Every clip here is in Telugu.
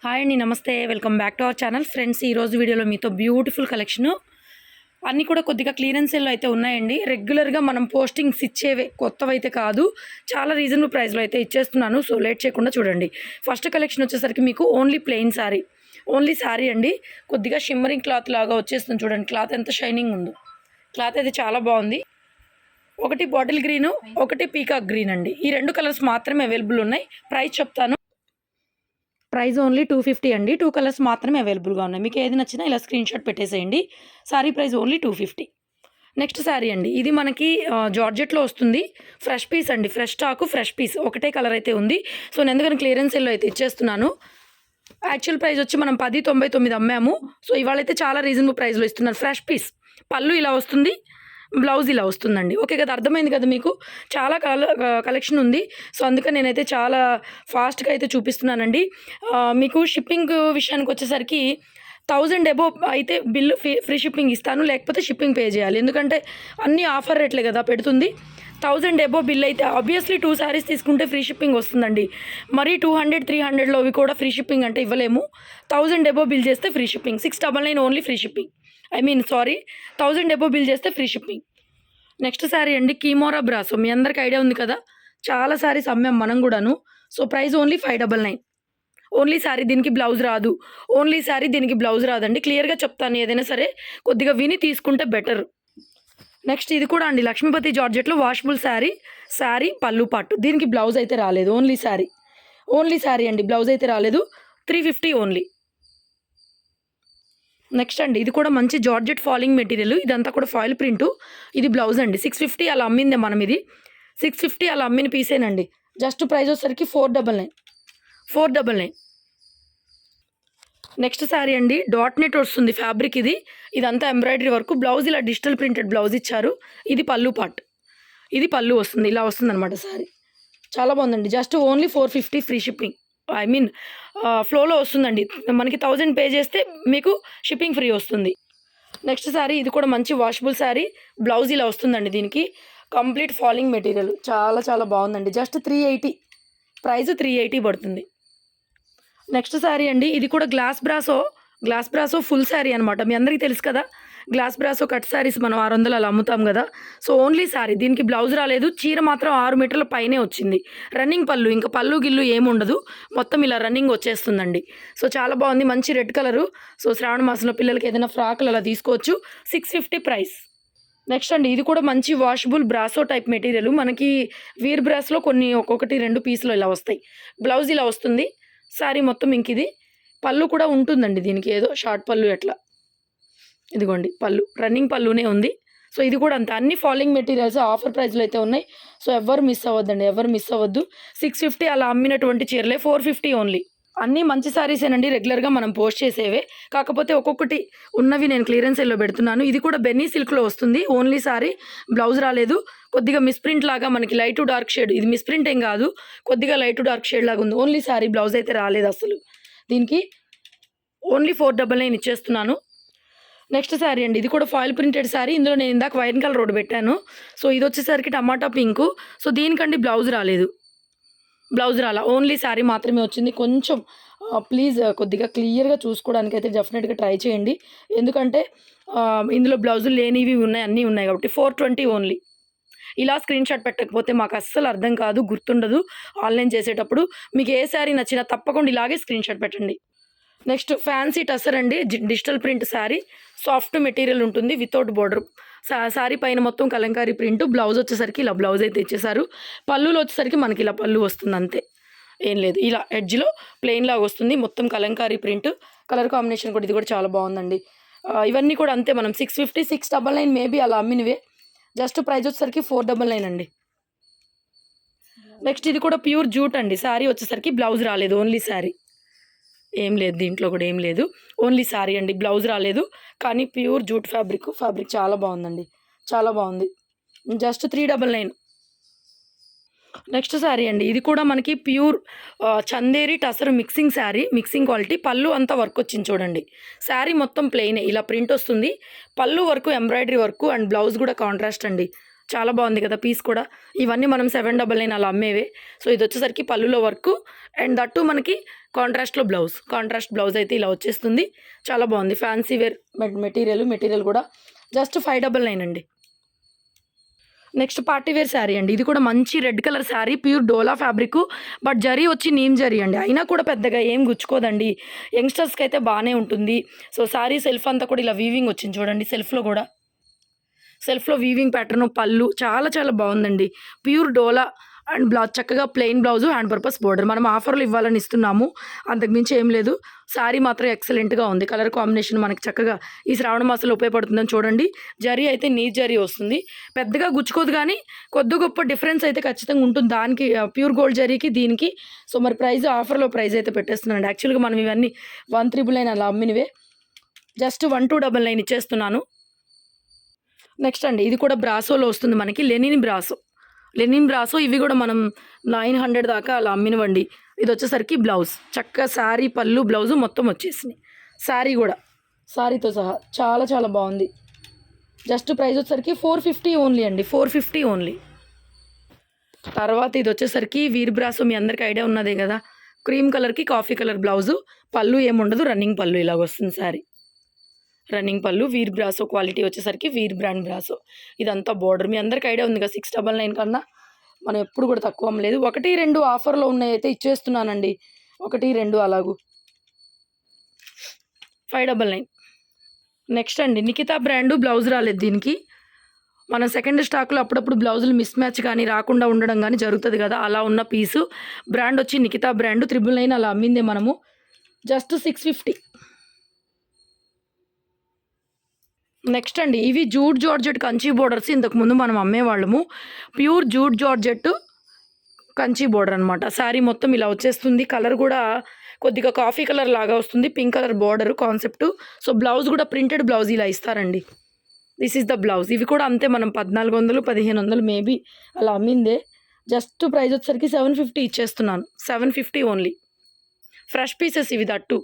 హాయ్ అండి, నమస్తే. Welcome back to our channel. Friends, ఈరోజు వీడియోలో మీతో బ్యూటిఫుల్ కలెక్షను అన్నీ కూడా కొద్దిగా క్లియరెన్స్ సేల్లో అయితే ఉన్నాయండి. రెగ్యులర్గా మనం పోస్టింగ్స్ ఇచ్చేవే, కొత్తవైతే కాదు. చాలా రీజనబుల్ ప్రైస్లో అయితే ఇచ్చేస్తున్నాను. సో లేట్ చేయకుండా చూడండి. ఫస్ట్ కలెక్షన్ వచ్చేసరికి మీకు only plain sari, only sari అండి. కొద్దిగా షిమ్మరింగ్ క్లాత్ లాగా వచ్చేస్తుంది. చూడండి క్లాత్ ఎంత షైనింగ్ ఉందో. క్లాత్ అయితే చాలా బాగుంది. ఒకటి బాటిల్ గ్రీను, ఒకటి పీకాక్ గ్రీన్ అండి. ఈ రెండు కలర్స్ మాత్రమే అవైలబుల్ ఉన్నాయి. ప్రైస్ చెప్తాను. ప్రైస్ ఓన్లీ 250 అండి. 2 కలర్స్ మాత్రమే అవైలబుల్గా ఉన్నాయి. మీకు ఏది నచ్చినా ఇలా స్క్రీన్ షాట్ పెట్టేసేయండి. Sorry price only 250. Next sari అండి. ఇది మనకి జార్జెట్లో వస్తుంది. ఫ్రెష్ పీస్ అండి, ఫ్రెష్ స్టాకు, ఫ్రెష్ పీస్. ఒకటే కలర్ అయితే ఉంది. సో నేను ఎందుకని క్లియరెన్స్ సేల్లో అయితే ఇచ్చేస్తున్నాను. యాక్చువల్ ప్రైస్ వచ్చి మనం 10.99 అమ్మాము. సో ఇవాళ అయితే చాలా రీజనబుల్ ప్రైస్లో ఇస్తున్నారు. ఫ్రెష్ పీస్, పళ్ళు ఇలా వస్తుంది, బ్లౌజ్ ఇలా వస్తుందండి. ఓకే కదా, అర్థమైంది కదా మీకు. చాలా కలెక్షన్ ఉంది. సో అందుకని నేనైతే చాలా ఫాస్ట్గా అయితే చూపిస్తున్నానండి. మీకు షిప్పింగ్ విషయానికి వచ్చేసరికి 1000 అబోవ్ అయితే బిల్లు ఫ్రీ షిప్పింగ్ ఇస్తాను, లేకపోతే షిప్పింగ్ పే చేయాలి. ఎందుకంటే అన్నీ ఆఫర్ రేట్లే కదా పెడుతుంది. 1000 అబోవ్ బిల్ అయితే ఆబ్వియస్లీ 2 శారీస్ తీసుకుంటే ఫ్రీ షిప్పింగ్ వస్తుందండి. మరి 200, 300లోవి కూడా ఫ్రీ షిప్పింగ్ అంటే ఇవ్వలేము. 1000 అబోవ్ బిల్ చేస్తే free shipping. 699 only free shipping. 1000 above bill చేస్తే ఫ్రీ షిప్పింగ్. నెక్స్ట్ శారీ అండి, కీమోరా బ్రాసో. మీ అందరికి ఐడియా ఉంది కదా, చాలా శారీస్ అమ్మాం మనం కూడాను. So price only 599. Only sari, దీనికి బ్లౌజ్ రాదు. ఓన్లీ శారీ, దీనికి బ్లౌజ్ రాదండి. క్లియర్గా చెప్తాను, ఏదైనా సరే కొద్దిగా విని తీసుకుంటే బెటర్. నెక్స్ట్ ఇది కూడా అండి, లక్ష్మీపతి జార్జెట్లో వాషబుల్ శారీ. శారీ పళ్ళు పట్టు, దీనికి బ్లౌజ్ అయితే రాలేదు. ఓన్లీ శారీ, ఓన్లీ శారీ అండి, బ్లౌజ్ అయితే రాలేదు. 350 ఓన్లీ. నెక్స్ట్ అండి, ఇది కూడా మంచి జార్జెట్ ఫాలింగ్ మెటీరియల్. ఇదంతా కూడా ఫాయిల్ ప్రింటు. ఇది బ్లౌజ్ అండి. 650 అలా అమ్మిందే మనం. ఇది 650 అలా అమ్మిన పీసేనండి. జస్ట్ ప్రైస్ వచ్చేసరికి 499. 499. నెక్స్ట్ శారీ అండి, డాట్ నెట్ వస్తుంది ఫ్యాబ్రిక్. ఇదంతా ఎంబ్రాయిడరీ వర్క్. బ్లౌజ్ ఇలా డిజిటల్ ప్రింటెడ్ బ్లౌజ్ ఇచ్చారు. ఇది పళ్ళు పార్ట్, ఇది పళ్ళు వస్తుంది. ఇలా వస్తుంది అనమాట శారీ. చాలా బాగుందండి. Just only 450 free shipping. ఫ్లోలో వస్తుందండి. మనకి 1000 పే చేస్తే మీకు షిప్పింగ్ ఫ్రీ వస్తుంది. నెక్స్ట్ శారీ, ఇది కూడా మంచి వాషబుల్ శారీ. బ్లౌజ్ ఇలా వస్తుందండి. దీనికి కంప్లీట్ ఫాలింగ్ మెటీరియల్. చాలా చాలా బాగుందండి. జస్ట్ 380. ప్రైస్ 380 పడుతుంది. నెక్స్ట్ శారీ అండి, ఇది కూడా గ్లాస్ బ్రాసో ఫుల్ శారీ అనమాట. మీ అందరికీ తెలుసు కదా, గ్లాస్ బ్రాసో కట్ శారీస్ మనం 600 అలా అమ్ముతాం కదా. సో ఓన్లీ శారీ, దీనికి బ్లౌజ్ రాలేదు. చీర మాత్రం 6 మీటర్ల పైనే వచ్చింది. రన్నింగ్ పళ్ళు, ఇంకా పళ్ళు గిల్లు ఏముండదు, మొత్తం ఇలా రన్నింగ్ వచ్చేస్తుందండి. సో చాలా బాగుంది. మంచి రెడ్ కలరు. సో శ్రావణ మాసంలో పిల్లలకి ఏదైనా ఫ్రాక్లు అలా తీసుకోవచ్చు. 650 ప్రైస్. నెక్స్ట్ అండి, ఇది కూడా మంచి వాషబుల్ బ్రాసో టైప్ మెటీరియల్. మనకి వీర్ బ్రాస్లో కొన్ని ఒక్కొక్కటి 2 పీసులు ఇలా వస్తాయి. బ్లౌజ్ ఇలా వస్తుంది. శారీ మొత్తం ఇంక ఇది పళ్ళు కూడా ఉంటుందండి. దీనికి ఏదో షార్ట్ పళ్ళు ఎట్లా, ఇదిగోండి పళ్ళు, రన్నింగ్ పళ్ళునే ఉంది. సో ఇది కూడా అంత అన్ని ఫాలింగ్ మెటీరియల్స్ ఆఫర్ ప్రైస్లో అయితే ఉన్నాయి. సో ఎవరు మిస్ అవ్వద్దండి, ఎవరు మిస్ అవ్వద్దు. 650 అలా అమ్మినటువంటి చీరలే 450 ఓన్లీ. అన్నీ మంచి శారీసేనండి, రెగ్యులర్గా మనం పోస్ట్ చేసేవే. కాకపోతే ఒక్కొక్కటి ఉన్నవి నేను క్లియరెన్స్ సేల్లో పెడుతున్నాను. ఇది కూడా బెన్నీ సిల్క్లో వస్తుంది. ఓన్లీ శారీ, బ్లౌజ్ రాలేదు. కొద్దిగా మిస్ప్రింట్ లాగా మనకి లైట్ టు డార్క్ షేడ్. ఇది మిస్ప్రింట్ ఏం కాదు, కొద్దిగా లైట్ టు డార్క్ షేడ్ లాగా ఉంది. ఓన్లీ శారీ, బ్లౌజ్ అయితే రాలేదు అసలు. దీనికి ఓన్లీ 499 ఇచ్చేస్తున్నాను. నెక్స్ట్ శారీ అండి, ఇది కూడా ఫాయిల్ ప్రింటెడ్ శారీ. ఇందులో నేను ఇందాక వైన్ కలర్ రోడ్ పెట్టాను. సో ఇది వచ్చేసరికి టమాటా పింకు. సో దీనికండి బ్లౌజ్ రాలేదు, బ్లౌజ్ రాలా. ఓన్లీ శారీ మాత్రమే వచ్చింది. కొంచెం ప్లీజ్ కొద్దిగా క్లియర్గా చూసుకోవడానికి అయితే డెఫినెట్గా ట్రై చేయండి. ఎందుకంటే ఇందులో బ్లౌజులు లేనివి ఉన్నాయి, అన్నీ ఉన్నాయి కాబట్టి. 420 ఓన్లీ. ఇలా స్క్రీన్ షాట్ పెట్టకపోతే మాకు అస్సలు అర్థం కాదు, గుర్తుండదు ఆన్లైన్ చేసేటప్పుడు. మీకు ఏ శారీ నచ్చినా తప్పకుండా ఇలాగే స్క్రీన్ షాట్ పెట్టండి. నెక్స్ట్ ఫ్యాన్సీ టసర్ అండి, digital print sari. Soft material ఉంటుంది, వితౌట్ బోర్డర్. శారీ పైన మొత్తం కలంకారీ ప్రింట్. బ్లౌజ్ వచ్చేసరికి ఇలా బ్లౌజ్ అయితే ఇచ్చేసారు. పళ్ళులో వచ్చేసరికి మనకి ఇలా పళ్ళు వస్తుంది, అంతే, ఏం లేదు. ఇలా ఎడ్జ్లో ప్లెయిన్ లాగా వస్తుంది, మొత్తం కలంకారీ ప్రింట్. కలర్ కాంబినేషన్ కూడా ఇది కూడా చాలా బాగుందండి. ఇవన్నీ కూడా అంతే. మనం 650, 699 మేబీ అలా అమ్మినవే. జస్ట్ ప్రైస్ వచ్చేసరికి 499 అండి. నెక్స్ట్ ఇది కూడా ప్యూర్ జూట్ అండి. శారీ వచ్చేసరికి బ్లౌజ్ రాలేదు, ఓన్లీ శారీ. ఏం లేదు, దీంట్లో కూడా ఏం లేదు, ఓన్లీ శారీ అండి, బ్లౌజ్ రాలేదు. కానీ ప్యూర్ జూట్ ఫ్యాబ్రిక్ చాలా బాగుందండి, చాలా బాగుంది. జస్ట్ 399. నెక్స్ట్ శారీ అండి, ఇది కూడా మనకి pure Chanderi tussar mixing sari, mixing quality. పళ్ళు అంతా వర్క్ వచ్చింది చూడండి. శారీ మొత్తం ప్లెయినే, ఇలా ప్రింట్ వస్తుంది. పళ్ళు work embroidery work, and blouse కూడా కాంట్రాస్ట్ అండి. చాలా బాగుంది కదా పీస్ కూడా. ఇవన్నీ మనం 799 అలా అమ్మేవే. సో ఇది వచ్చేసరికి పళ్ళులో వర్క్ అండ్ దట్టు మనకి కాంట్రాస్ట్ బ్లౌజ్ అయితే ఇలా వచ్చేస్తుంది. చాలా బాగుంది. ఫ్యాన్సీ వేర్ మెటీరియల్ కూడా జస్ట్ 599 అండి. నెక్స్ట్ పార్టీ వేర్ శారీ అండి. ఇది కూడా మంచి red colour sari, pure dola fabric, but zari వచ్చి నీమ్ జరీ అండి. అయినా కూడా పెద్దగా ఏం గుచ్చుకోదండి. యంగ్స్టర్స్కి అయితే బాగానే ఉంటుంది. సో శారీ సెల్ఫ్ అంతా కూడా ఇలా వీవింగ్ వచ్చింది చూడండి. సెల్ఫ్లో వీవింగ్ ప్యాటర్న్, పళ్ళు చాలా చాలా బాగుందండి. ప్యూర్ డోలా అండ్ చక్కగా plain blouse, hand purpose border. మనం ఆఫర్లు ఇవ్వాలని ఇస్తున్నాము, అంతకుమించి ఏం లేదు. శారీ మాత్రం ఎక్సలెంట్గా ఉంది. కలర్ కాంబినేషన్ మనకి చక్కగా ఈ శ్రావణ మాసంలో ఉపయోగపడుతుందని చూడండి. జరీ అయితే నీట్ జరీ వస్తుంది, పెద్దగా గుచ్చుకోదు, కానీ కొద్ది గొప్ప డిఫరెన్స్ అయితే ఖచ్చితంగా ఉంటుంది దానికి, ప్యూర్ గోల్డ్ జరీకి దీనికి. సో మరి ఆఫర్లో ప్రైస్ అయితే పెట్టేస్తున్నానండి. యాక్చువల్గా మనం ఇవన్నీ 199 అలా అమ్మినవే, జస్ట్ 1299 ఇచ్చేస్తున్నాను. నెక్స్ట్ అండి, ఇది కూడా బ్రాసోలో వస్తుంది మనకి, లెనిన్ బ్రాసో. ఇవి కూడా మనం 900 దాకా అలా అమ్మినవండి. ఇది వచ్చేసరికి బ్లౌజ్, చక్కగా శారీ పళ్ళు బ్లౌజు మొత్తం వచ్చేసినాయి. శారీతో సహా చాలా చాలా బాగుంది. జస్ట్ ప్రైస్ వచ్చేసరికి 450 ఓన్లీ అండి, 450 ఓన్లీ. తర్వాత ఇది వచ్చేసరికి వీర్ బ్రాసో, మీ అందరికీ ఐడియా ఉన్నదే కదా. క్రీమ్ కలర్కి కాఫీ కలర్ బ్లౌజు, పళ్ళు ఏముండదు, రన్నింగ్ పళ్ళు ఇలాగ వస్తుంది శారీ. రన్నింగ్ పళ్ళు, వీర్ బ్రాసో క్వాలిటీ వచ్చేసరికి వీర్ బ్రాండ్ బ్రాసో. ఇదంతా బోర్డర్, మీ అందరికీ ఐడియా ఉంది కదా. 699 కన్నా మనం ఎప్పుడు కూడా తక్కువ అమ్మలేదు. 1-2 ఆఫర్లో ఉన్నాయి అయితే ఇచ్చేస్తున్నానండి, 1-2 అలాగూ 599. నెక్స్ట్ అండి, నిఖితా బ్రాండు బ్లౌజ్ రాలేదు దీనికి. మన సెకండ్ స్టాక్లో అప్పుడప్పుడు బ్లౌజులు మిస్ మ్యాచ్ కానీ రాకుండా ఉండడం కానీ జరుగుతుంది కదా, అలా ఉన్న పీసు. బ్రాండ్ వచ్చి నిఖితా బ్రాండు, 999 అలా అమ్మిందే మనము, జస్ట్ 650. నెక్స్ట్ అండి, ఇవి జూట్ జార్జెట్ కంచి బోర్డర్స్. ఇంతకుముందు మనం అమ్మేవాళ్ళము. Pure jute georgette Kanchi border అనమాట. శారీ మొత్తం ఇలా వచ్చేస్తుంది. కలర్ కూడా కొద్దిగా కాఫీ కలర్ లాగా వస్తుంది, pink colour border concept. So blouse కూడా ప్రింటెడ్ బ్లౌజ్ ఇలా ఇస్తారండి. This is the blouse. ఇవి కూడా అంతే, మనం 1400 1500 మేబీ అలా అమ్మిందే. జస్ట్ ప్రైస్ వచ్చేసరికి 750 ఇచ్చేస్తున్నాను, 750 ఓన్లీ. ఫ్రెష్ పీసెస్ ఇవి దట్టు.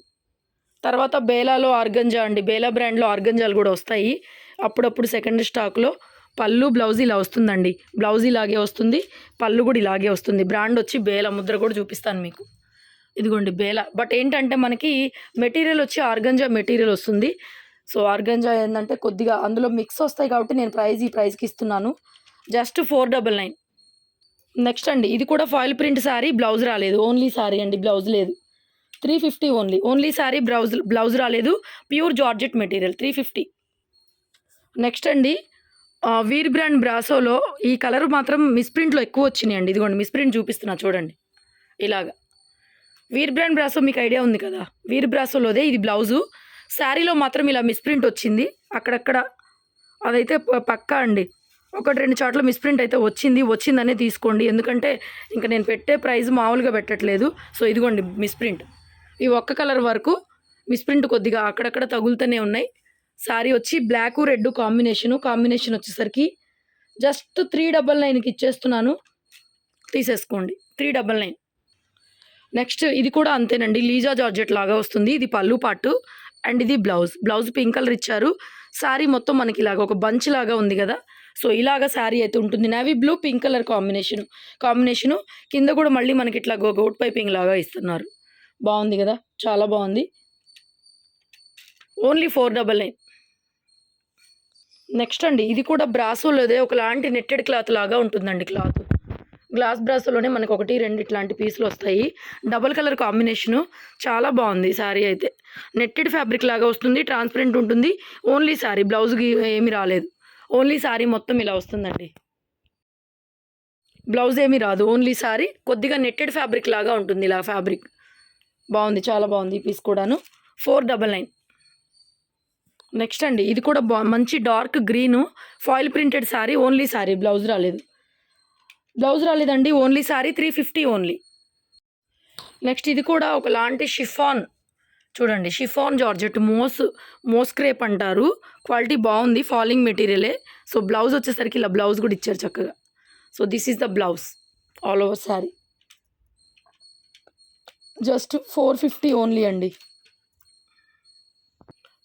తర్వాత బేలాలో ఆర్గంజా అండి, బేలా బ్రాండ్లో ఆర్గంజాలు కూడా వస్తాయి అప్పుడప్పుడు సెకండ్ స్టాక్లో. పళ్ళు బ్లౌజ్ ఇలా వస్తుందండి, బ్లౌజ్ ఇలాగే వస్తుంది, పళ్ళు కూడా ఇలాగే వస్తుంది. బ్రాండ్ వచ్చి బేలా, ముద్ర కూడా చూపిస్తాను మీకు, ఇదిగోండి బేలా. బట్ ఏంటంటే మనకి మెటీరియల్ వచ్చి ఆర్గంజా మెటీరియల్ వస్తుంది. సో ఆర్గంజా ఏంటంటే కొద్దిగా అందులో మిక్స్ వస్తాయి కాబట్టి నేను ఈ ప్రైస్కి ఇస్తున్నాను, జస్ట్ 499. నెక్స్ట్ అండి, ఇది కూడా ఫాయిల్ ప్రింట్ శారీ, బ్లౌజ్ రాలేదు, ఓన్లీ శారీ అండి, బ్లౌజ్ లేదు. 350 ఓన్లీ శారీ, బ్లౌజ్ రాలేదు, ప్యూర్ జార్జెట్ మెటీరియల్, 350. నెక్స్ట్ అండి, వీర్ బ్రాండ్ బ్రాసోలో ఈ కలర్ మాత్రం మిస్ప్రింట్లో ఎక్కువ వచ్చినాయి అండి. ఇదిగోండి మిస్ప్రింట్ చూపిస్తున్నా చూడండి, ఇలాగా. వీర్ బ్రాండ్ బ్రాసో మీకు ఐడియా ఉంది కదా, వీర్ బ్రాసోలోదే ఇది బ్లౌజు. శారీలో మాత్రం ఇలా మిస్ప్రింట్ వచ్చింది అక్కడక్కడ, అదైతే పక్కా అండి. 1-2 చోట్ల మిస్ప్రింట్ అయితే వచ్చిందనే తీసుకోండి, ఎందుకంటే ఇంకా నేను పెట్టే ప్రైస్ మామూలుగా పెట్టట్లేదు. సో ఇదిగోండి మిస్ప్రింట్, ఈ ఒక్క కలర్ వరకు మిస్ప్రింట్ కొద్దిగా అక్కడక్కడ తగులుతూనే ఉన్నాయి. శారీ వచ్చి బ్లాక్ రెడ్ కాంబినేషన్ వచ్చేసరికి జస్ట్ 399కి ఇచ్చేస్తున్నాను, తీసేసుకోండి, 399. నెక్స్ట్ ఇది కూడా అంతేనండి, లీజా జార్జెట్ లాగా వస్తుంది. ఇది పళ్ళు పాటు అండ్ ఇది బ్లౌజ్ పింక్ కలర్ ఇచ్చారు. శారీ మొత్తం మనకి ఇలాగ ఒక బంచ్ లాగా ఉంది కదా, సో ఇలాగ శారీ అయితే ఉంటుంది. Navy blue pink colour combination కింద కూడా మళ్ళీ మనకి ఇట్లా గోట్ పైపింగ్ లాగా ఇస్తున్నారు. బాగుంది కదా, చాలా బాగుంది. ఓన్లీ 499. నెక్స్ట్ అండి, ఇది కూడా బ్రాసోలోదే, ఒకలాంటి నెట్టెడ్ క్లాత్ లాగా ఉంటుందండి. క్లాత్ గ్లాస్ బ్రాసోలోనే మనకు 1-2 ఇట్లాంటి పీసులు వస్తాయి. డబల్ కలర్ కాంబినేషను, చాలా బాగుంది శారీ అయితే. నెట్టెడ్ ఫ్యాబ్రిక్ లాగా వస్తుంది, ట్రాన్స్పరెంట్ ఉంటుంది. ఓన్లీ శారీ, బ్లౌజ్కి ఏమీ రాలేదు, ఓన్లీ శారీ మొత్తం ఇలా వస్తుందండి. బ్లౌజ్ ఏమీ రాదు, ఓన్లీ శారీ. కొద్దిగా నెట్టెడ్ ఫ్యాబ్రిక్ లాగా ఉంటుంది, ఇలా ఫ్యాబ్రిక్ బాగుంది, చాలా బాగుంది. ఈ పీస్ కూడాను 499. నెక్స్ట్ అండి, ఇది కూడా మంచి dark green foil printed sari, only sari, blouse రాలేదండి, ఓన్లీ శారీ, 350 ఓన్లీ. నెక్స్ట్ ఇది కూడా ఒకలాంటి షిఫాన్ చూడండి, షిఫాన్ జార్జెట్, మోస్ క్రేప్ అంటారు. క్వాలిటీ బాగుంది, ఫాలింగ్ మెటీరియలే. సో బ్లౌజ్ వచ్చేసరికి ఇలా బ్లౌజ్ కూడా ఇచ్చారు చక్కగా. So this is the blouse, all over sari, just 450 only అండి.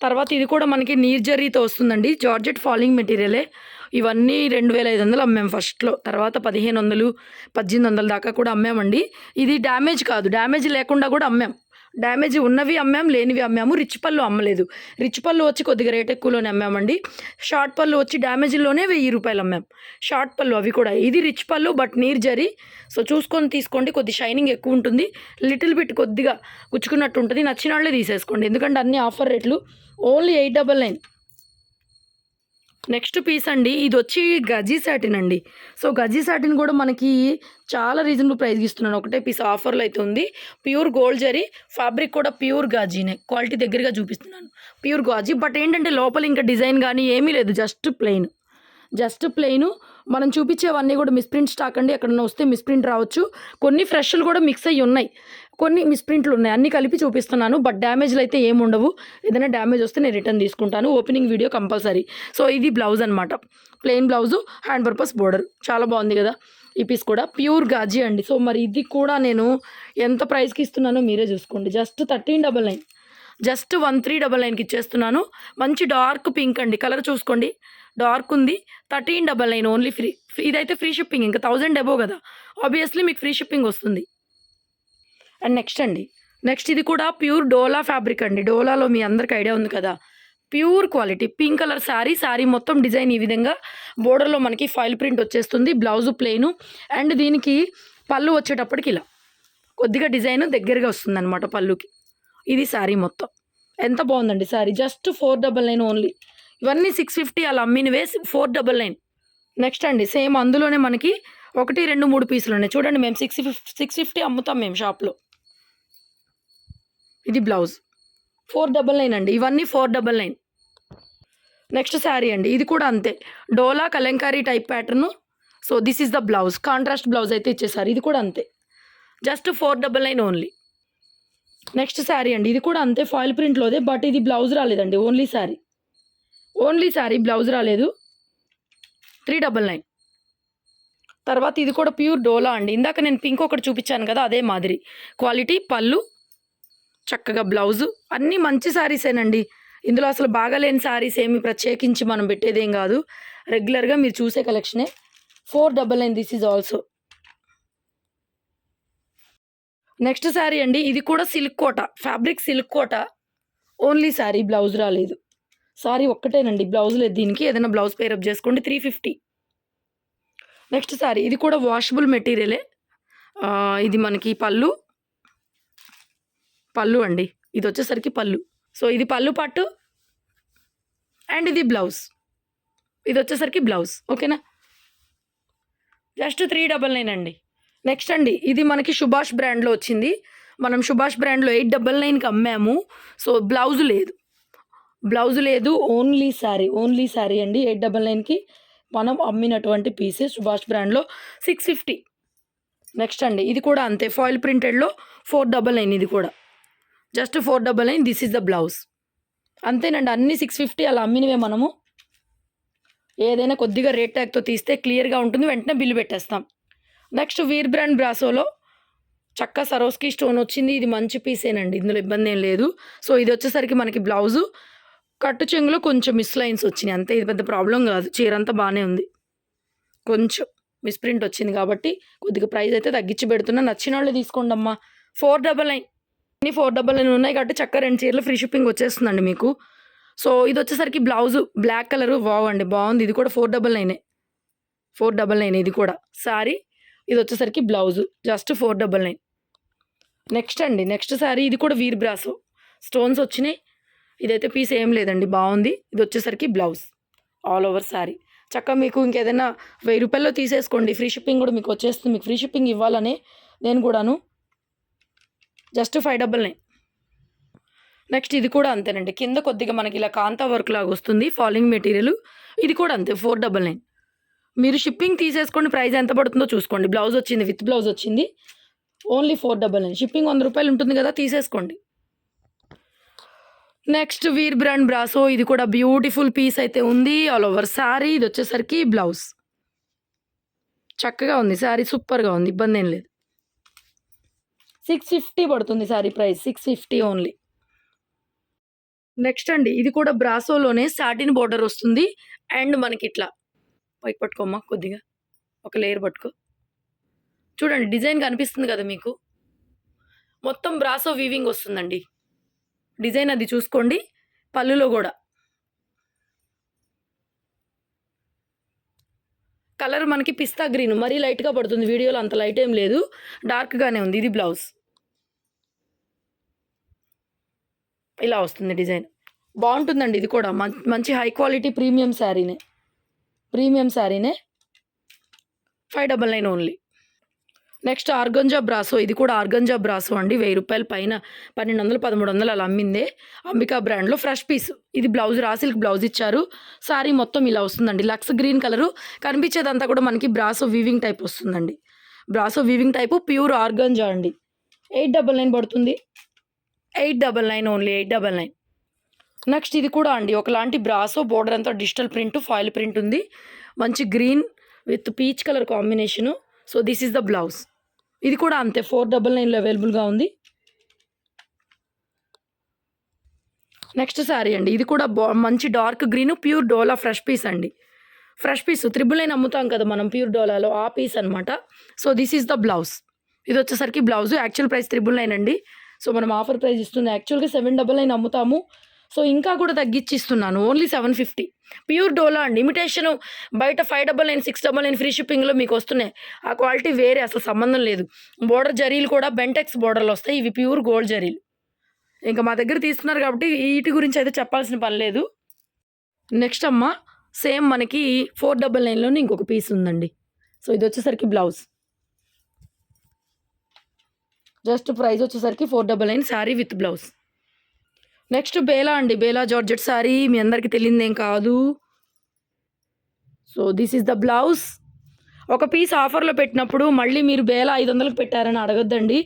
తర్వాత ఇది కూడా మనకి నీర్ జరీతో వస్తుందండి, జార్జెట్ ఫాలింగ్ మెటీరియలే. ఇవన్నీ 2500 అమ్మాం ఫస్ట్‌లో. తర్వాత 1500, 1800 దాకా కూడా అమ్మామండి. ఇది డ్యామేజ్ కాదు. డ్యామేజ్ లేకుండా కూడా అమ్మాం. డ్యామేజ్ ఉన్నవి అమ్మాం, లేనివి అమ్మాము. రిచ్ పళ్ళు అమ్మలేదు. రిచ్ పళ్ళు వచ్చి కొద్దిగా రేట్ ఎక్కువలోనే అమ్మామండి. షార్ట్ పళ్ళు వచ్చి డ్యామేజ్‌లోనే రూ. 1000 అమ్మాం. షార్ట్ పళ్ళు అవి కూడా. ఇది రిచ్ పళ్ళు బట్ నీర్ జరీ. సో చూసుకొని తీసుకోండి. కొద్ది షైనింగ్ ఎక్కువ ఉంటుంది. లిటిల్ బిట్ కొద్దిగా గుచ్చుకున్నట్టు ఉంటుంది. నచ్చిన వాళ్ళే తీసేసుకోండి. ఎందుకంటే అన్ని ఆఫర్ రేట్లు. ఓన్లీ 899. నెక్స్ట్ పీస్ అండి. ఇదొచ్చి గజీ సాటిన్ అండి. సో గజీ సాటిన్ కూడా మనకి చాలా రీజనబుల్ ప్రైస్‌కి ఇస్తున్నాను. ఒకటే పీస్ ఆఫర్‌లో అయితే ఉంది. ప్యూర్ గోల్డ్ జరీ, ఫ్యాబ్రిక్ కూడా ప్యూర్ గాజీనే. క్వాలిటీ దగ్గరగా చూపిస్తున్నాను. ప్యూర్ గాజీ. బట్ ఏంటంటే లోపల ఇంకా డిజైన్ కానీ ఏమీ లేదు. Just plain. మనం చూపించేవన్నీ కూడా మిస్‌ప్రింట్ స్టాక్ అండి. ఎక్కడన్నా వస్తే మిస్‌ప్రింట్ రావచ్చు. కొన్ని ఫ్రెష్‌లు కూడా మిక్స్ అయ్యి ఉన్నాయి. కొన్ని మిస్‌ప్రింట్లు ఉన్నాయి. అన్నీ కలిపి చూపిస్తున్నాను. బట్ డ్యామేజ్‌లు అయితే ఏముండవు. ఏదైనా డ్యామేజ్ వస్తే నేను రిటర్న్ తీసుకుంటాను. Opening video compulsory. సో ఇది బ్లౌజ్ అనమాట. Plain blouse, hand purpose border. చాలా బాగుంది కదా! ఈ పీస్ కూడా ప్యూర్ గాజీ అండి. సో మరి ఇది కూడా నేను ఎంత ప్రైస్‌కి ఇస్తున్నానో మీరే చూసుకోండి. జస్ట్ 1399. జస్ట్ 1399కి ఇచ్చేస్తున్నాను. మంచి డార్క్ పింక్ అండి. కలర్ చూసుకోండి. డార్క్ ఉంది. 1399 ఓన్లీ ఫ్రీ. ఇదైతే ఫ్రీ షిప్పింగ్. ఇంకా 1000 అబోవ్ కదా! ఆబ్వియస్లీ మీకు ఫ్రీ షిప్పింగ్ వస్తుంది. అండ్ నెక్స్ట్ అండి. నెక్స్ట్ ఇది కూడా ప్యూర్ డోలా ఫ్యాబ్రిక్ అండి. డోలాలో మీ అందరికి ఐడియా ఉంది కదా! Pure quality pink colour sari మొత్తం డిజైన్ ఈ విధంగా బోర్డర్లో మనకి ఫైల్ ప్రింట్ వచ్చేస్తుంది. Blouse plain. అండ్ దీనికి పళ్ళు వచ్చేటప్పటికి ఇలా కొద్దిగా డిజైన్ దగ్గరగా వస్తుందన్నమాట పళ్ళుకి. ఇది శారీ మొత్తం. ఎంత బాగుందండి శారీ. Just 499 only. ఇవన్నీ 650 అలా అమ్మినవే 499. నెక్స్ట్ అండి సేమ్ అందులోనే మనకి 1, 2, 3 పీసులు ఉన్నాయి. చూడండి మేము 650 అమ్ముతాం మేము షాప్లో. ఇది బ్లౌజ్ 499 అండి. ఇవన్నీ 499. నెక్స్ట్ శారీ అండి. ఇది కూడా అంతే. డోలా Kalamkari type pattern. So this is the blouse. Contrast blouse అయితే ఇచ్చేసారు. ఇది కూడా అంతే. Just 499 only. నెక్స్ట్ శారీ అండి. ఇది కూడా అంతే ఫాయిల్ ప్రింట్లోదే. బట్ ఇది బ్లౌజ్ రాలేదండి. ఓన్లీ శారీ బ్లౌజ్ రాలేదు. 399. తర్వాత ఇది కూడా ప్యూర్ డోలా అండి. ఇందాక నేను పింక్ ఒకటి చూపించాను కదా! అదే మాదిరి క్వాలిటీ. పళ్ళు చక్కగా బ్లౌజు. అన్నీ మంచి శారీసేనండి. ఇందులో అసలు బాగాలేని శారీస్ ఏమి ప్రత్యేకించి మనం పెట్టేదేం కాదు. రెగ్యులర్గా మీరు చూసే కలెక్షనే. 499. This is also. Next sari అండి. ఇది కూడా సిల్క్ కోట. ఫ్యాబ్రిక్ సిల్క్ కోట. ఓన్లీ శారీ బ్లౌజ్ రాలేదు. సారీ ఒక్కటేనండి. బ్లౌజ్ లేదు దీనికి. ఏదైనా బ్లౌజ్ పేరప్ చేసుకోండి. 350. నెక్స్ట్ శారీ. ఇది కూడా వాషబుల్ మెటీరియలే. ఇది మనకి పళ్ళు అండి. ఇది వచ్చేసరికి పళ్ళు. సో ఇది పళ్ళు పట్టు అండ్ ఇది బ్లౌజ్. ఇది వచ్చేసరికి బ్లౌజ్. ఓకేనా? జస్ట్ 399 అండి. నెక్స్ట్ అండి. ఇది మనకి సుభాష్ బ్రాండ్లో వచ్చింది. మనం సుభాష్ బ్రాండ్లో 899కి అమ్మాము. సో బ్లౌజ్ లేదు. ఓన్లీ శారీ అండి. 899కి మనం అమ్మినటువంటి పీసే సుభాష్ బ్రాండ్లో 650. నెక్స్ట్ అండి. ఇది కూడా అంతే ఫాయిల్ ప్రింటెడ్లో 499. ఇది కూడా just 499. This is the blouse. అంతేనండి. అన్నీ 650 అలా అమ్మినవే మనము. ఏదైనా కొద్దిగా రేట్ ట్యాగ్తో తీస్తే క్లియర్గా ఉంటుంది. వెంటనే బిల్లు పెట్టేస్తాం. నెక్స్ట్ వీర్ బ్రాండ్ బ్రాసోలో చక్క సరోస్కి స్టోన్ వచ్చింది. ఇది మంచి పీసేనండి. ఇందులో ఇబ్బంది ఏం లేదు. సో ఇది వచ్చేసరికి మనకి బ్లౌజు కట్టు చెంగులో కొంచెం మిస్లైన్స్ వచ్చినాయి అంతే. ఇది పెద్ద ప్రాబ్లం కాదు. చీర అంతా బాగానే ఉంది. కొంచెం మిస్ప్రింట్ వచ్చింది కాబట్టి కొద్దిగా ప్రైస్ అయితే తగ్గించి పెడుతున్నా. నచ్చిన వాళ్ళు తీసుకోండి అమ్మా. 499. అన్నీ 499 ఉన్నాయి కాబట్టి చక్క 2 చీరలు ఫ్రీ షిప్పింగ్ వచ్చేస్తుందండి మీకు. సో ఇది వచ్చేసరికి బ్లౌజు బ్లాక్ కలరు. వావ్ అండి బాగుంది. ఇది కూడా 499. ఇది కూడా శారీ. ఇది వచ్చేసరికి బ్లౌజు జస్ట్ 499. నెక్స్ట్ అండి. నెక్స్ట్ శారీ. ఇది కూడా వీర్ బ్రాసో స్టోన్స్ వచ్చినాయి. ఇదైతే పీస్ ఏం లేదండి. బాగుంది. ఇది వచ్చేసరికి బ్లౌజ్ ఆల్ ఓవర్ శారీ. చక్కగా మీకు ఇంకేదైనా 1000 రూపాయల్లో తీసేసుకోండి. ఫ్రీ షిప్పింగ్ కూడా మీకు వచ్చేస్తుంది. మీకు ఫ్రీ షిప్పింగ్ ఇవ్వాలని నేను కూడాను. జస్ట్ 599. నెక్స్ట్ ఇది కూడా అంతేనండి. కింద కొద్దిగా మనకి ఇలా కాంతా వర్క్ లాగా వస్తుంది ఫాలింగ్ మెటీరియల్. ఇది కూడా అంతే 499. మీరు షిప్పింగ్ తీసేసుకోండి. ప్రైస్ ఎంత పడుతుందో చూసుకోండి. బ్లౌజ్ వచ్చింది, విత్ బ్లౌజ్ వచ్చింది. ఓన్లీ 499. షిప్పింగ్ 100 రూపాయలు ఉంటుంది కదా, తీసేసుకోండి. నెక్స్ట్ వీర్ బ్రాండ్ బ్రాసో. ఇది కూడా బ్యూటిఫుల్ పీస్ అయితే ఉంది. All over sari. ఇది వచ్చేసరికి బ్లౌజ్. చక్కగా ఉంది శారీ. సూపర్గా ఉంది. ఇబ్బంది ఏం లేదు. 650 పడుతుంది శారీ ప్రైస్. 650 ఓన్లీ. నెక్స్ట్ అండి. ఇది కూడా బ్రాసోలోనే సాటిన్ బోర్డర్ వస్తుంది. అండ్ మనకి ఇట్లా పైకి పట్టుకోమ్మా కొద్దిగా, ఒక లేయర్ పట్టుకో. చూడండి డిజైన్ కనిపిస్తుంది కదా మీకు. మొత్తం బ్రాసో వీవింగ్ వస్తుందండి. డిజైన్ అది చూసుకోండి. పళ్ళులో గూడా. కలర్ మనకి పిస్తా గ్రీన్ మరీ లైట్‌గా పడుతుంది. వీడియోలో అంత లైట్ ఏం లేదు. డార్క్‌గానే ఉంది. ఇది బ్లౌజ్. ఇలా వస్తుంది డిజైన్. బావుంటుందండి ఇది కూడా. మంచి హై క్వాలిటీ ప్రీమియం శారీనే. 599 ఓన్లీ. Next organza brasso. ఇది కూడా ఆర్గంజా బ్రాసో అండి. రూ. 1000 పైన 1200, 1300 అలా అమ్మిందే. అంబికా బ్రాండ్‌లో ఫ్రెష్ పీస్. ఇది బ్లౌజ్ రా సిల్క్ బ్లౌజ్ ఇచ్చారు. సారీ మొత్తం ఇలా వస్తుందండి. Lux green colour. కనిపించేదంతా కూడా మనకి బ్రాసో వీవింగ్ టైప్ వస్తుందండి. Brasso weaving type pure organza అండి. 899 పడుతుంది. 899 ఓన్లీ 899. నెక్స్ట్ ఇది కూడా అండి ఒకలాంటి బ్రాసో బోర్డర్ అంతా డిజిటల్ ప్రింట్, ఫాయిల్ ప్రింట్ ఉంది. మంచి green with peach colour combination. So this is the blouse. ఇది కూడా అంతే 499లో అవైలబుల్గా ఉంది. నెక్స్ట్ శారీ అండి. ఇది కూడా మంచి డార్క్ గ్రీన్ ప్యూర్ డోలా ఫ్రెష్ పీస్ అండి. ఫ్రెష్ పీస్ 999 అమ్ముతాం కదా మనం ప్యూర్ డోలాలో, ఆ పీస్ అనమాట. So this is the blouse. ఇది వచ్చేసరికి బ్లౌజ్. యాక్చువల్ ప్రైస్ 999 అండి. సో మనం ఆఫర్ ప్రైస్ ఇస్తుంది. యాక్చువల్గా 799 అమ్ముతాము. సో ఇంకా కూడా తగ్గించి ఇస్తున్నాను. ఓన్లీ 750. ప్యూర్ డోలా అండి. ఇమిటేషన్ బయట 599, 699 ఫ్రీ షిప్పింగ్లో మీకు వస్తున్నాయి. ఆ క్వాలిటీ వేరే, అసలు సంబంధం లేదు. బోర్డర్ జరీలు కూడా బెంటెక్స్ బోర్డర్లు వస్తాయి. ఇవి ప్యూర్ గోల్డ్ జరీలు. ఇంకా మా దగ్గర తీసుకున్నారు కాబట్టి వీటి గురించి అయితే చెప్పాల్సిన పని లేదు. నెక్స్ట్ అమ్మ సేమ్ మనకి 499లోనే ఇంకొక పీస్ ఉందండి. సో ఇది వచ్చేసరికి బ్లౌజ్. జస్ట్ ప్రైస్ వచ్చేసరికి 499 sari with blouse. Next Bela అండి. బేలా జార్జెట్ శారీ మీ అందరికీ తెలియదేం కాదు. So this is the blouse. ఒక పీస్ ఆఫర్లో పెట్టినప్పుడు మళ్ళీ మీరు బేలా 500కి పెట్టారని అడగొద్దండి.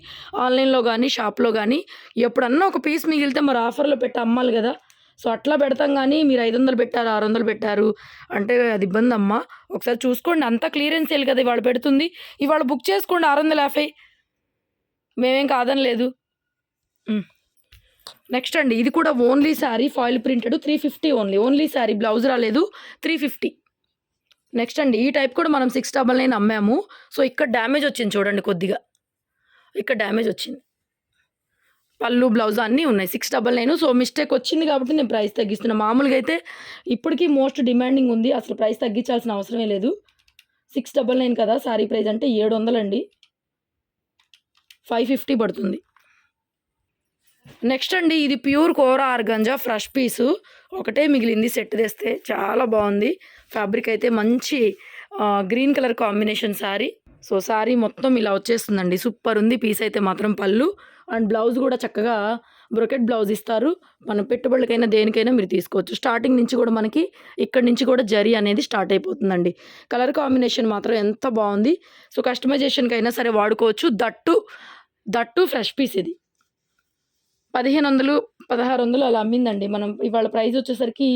ఆన్లైన్లో కానీ షాప్లో కానీ ఎప్పుడన్నా ఒక పీస్ మిగిలితే మరి ఆఫర్లో పెట్టి అమ్మాలి కదా. సో అట్లా పెడతాం కానీ మీరు 500 పెట్టారు, 600 పెట్టారు అంటే అది ఇబ్బంది అమ్మ. ఒకసారి చూసుకోండి. అంతా క్లియరెన్స్ సేల్ కదా ఇవాళ పెడుతుంది. ఇవాళ బుక్ చేసుకోండి 650. మేమేం కాదనలేదు. నెక్స్ట్ అండి ఇది కూడా only sari foil printed 350 only sari. Blouse రాలేదు. 350. నెక్స్ట్ అండి ఈ టైప్ కూడా మనం 699 అమ్మాము. సో ఇక్కడ డ్యామేజ్ వచ్చింది చూడండి కొద్దిగా. ఇక్కడ డ్యామేజ్ వచ్చింది. పళ్ళు బ్లౌజ్ అన్నీ ఉన్నాయి. 699. సో మిస్టేక్ వచ్చింది కాబట్టి నేను ప్రైస్ తగ్గిస్తున్నా. మామూలుగా అయితే ఇప్పటికీ మోస్ట్ డిమాండింగ్ ఉంది. అసలు ప్రైస్ తగ్గించాల్సిన అవసరమే లేదు. 699 కదా శారీ ప్రైస్ అంటే 700 అండి. 550 పడుతుంది. నెక్స్ట్ అండి ఇది ప్యూర్ కోరా ఆర్గంజా ఫ్రెష్ పీసు. ఒకటే మిగిలింది సెట్ తెస్తే. చాలా బాగుంది. ఫ్యాబ్రిక్ అయితే మంచి green colour combination sari. So sari మొత్తం ఇలా వచ్చేస్తుందండి. సూపర్ ఉంది పీస్ అయితే మాత్రం. పళ్ళు అండ్ బ్లౌజ్ కూడా చక్కగా బ్రొకెట్ బ్లౌజ్ ఇస్తారు. మన పెట్టుబడులకైనా దేనికైనా మీరు తీసుకోవచ్చు. స్టార్టింగ్ నుంచి కూడా మనకి ఇక్కడ నుంచి కూడా జరీ అనేది స్టార్ట్ అయిపోతుందండి. కలర్ కాంబినేషన్ మాత్రం ఎంత బాగుంది. సో కస్టమైజేషన్కి అయినా సరే వాడుకోవచ్చు. దట్టు ఫ్రెష్ పీస్ ఇది. 1500, 1600 అలా అమ్మిందండి. మనం ఇవాళ ప్రైస్ వచ్చేసరికి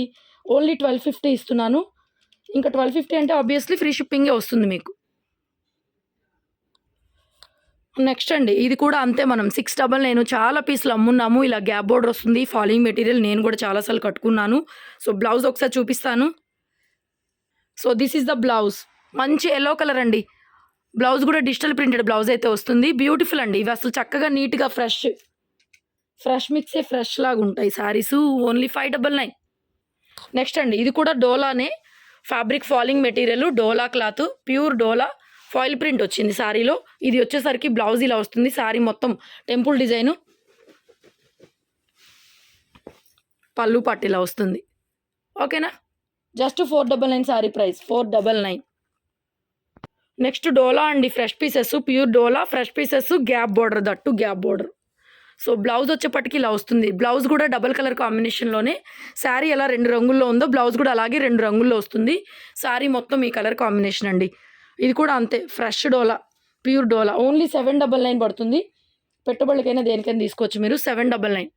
ఓన్లీ 1250 ఇస్తున్నాను. ఇంకా 1250 అంటే ఆబ్వియస్లీ ఫ్రీ షిప్పింగే వస్తుంది మీకు. నెక్స్ట్ అండి ఇది కూడా అంతే. మనం 699 చాలా పీసులు అమ్మున్నాము. ఇలా గ్యాప్ బోర్డర్ వస్తుంది. ఫాలింగ్ మెటీరియల్ నేను కూడా చాలాసార్లు కట్టుకున్నాను. సో బ్లౌజ్ ఒకసారి చూపిస్తాను. So this is the blouse. మంచి ఎల్లో కలర్ అండి. బ్లౌజ్ కూడా డిజిటల్ ప్రింటెడ్ బ్లౌజ్ అయితే వస్తుంది. బ్యూటిఫుల్ అండి. ఇవి అసలు చక్కగా నీట్గా ఫ్రెష్ మిక్సే ఫ్రెష్ లాగా ఉంటాయి శారీస్. ఓన్లీ 599. నెక్స్ట్ అండి ఇది కూడా డోలానే. ఫ్యాబ్రిక్ ఫాలింగ్ మెటీరియల్, డోలా క్లాత్, ప్యూర్ డోలా ఫాయిల్ ప్రింట్ వచ్చింది శారీలో. ఇది వచ్చేసరికి బ్లౌజ్ ఇలా వస్తుంది. శారీ మొత్తం టెంపుల్ డిజైను, పళ్ళు పట్టు ఇలా వస్తుంది. ఓకేనా. Just 499 sari price 499. నెక్స్ట్ డోలా అండి. ఫ్రెష్ పీసెస్, ప్యూర్ డోలా fresh pieces, gap border, that gap border. So blouse వచ్చేపటికి ఇలా వస్తుంది. బ్లౌజ్ కూడా డబల్ కలర్ కాంబినేషన్లోనే. శారీ ఎలా 2 రంగుల్లో ఉందో బ్లౌజ్ కూడా అలాగే 2 రంగుల్లో వస్తుంది. శారీ మొత్తం ఈ కలర్ కాంబినేషన్ అండి. ఇది కూడా అంతే ఫ్రెష్ డోలా, ప్యూర్ డోలా. ఓన్లీ 799 పడుతుంది. పెట్టుబడులకైనా దేనికైనా తీసుకోవచ్చు మీరు. 799.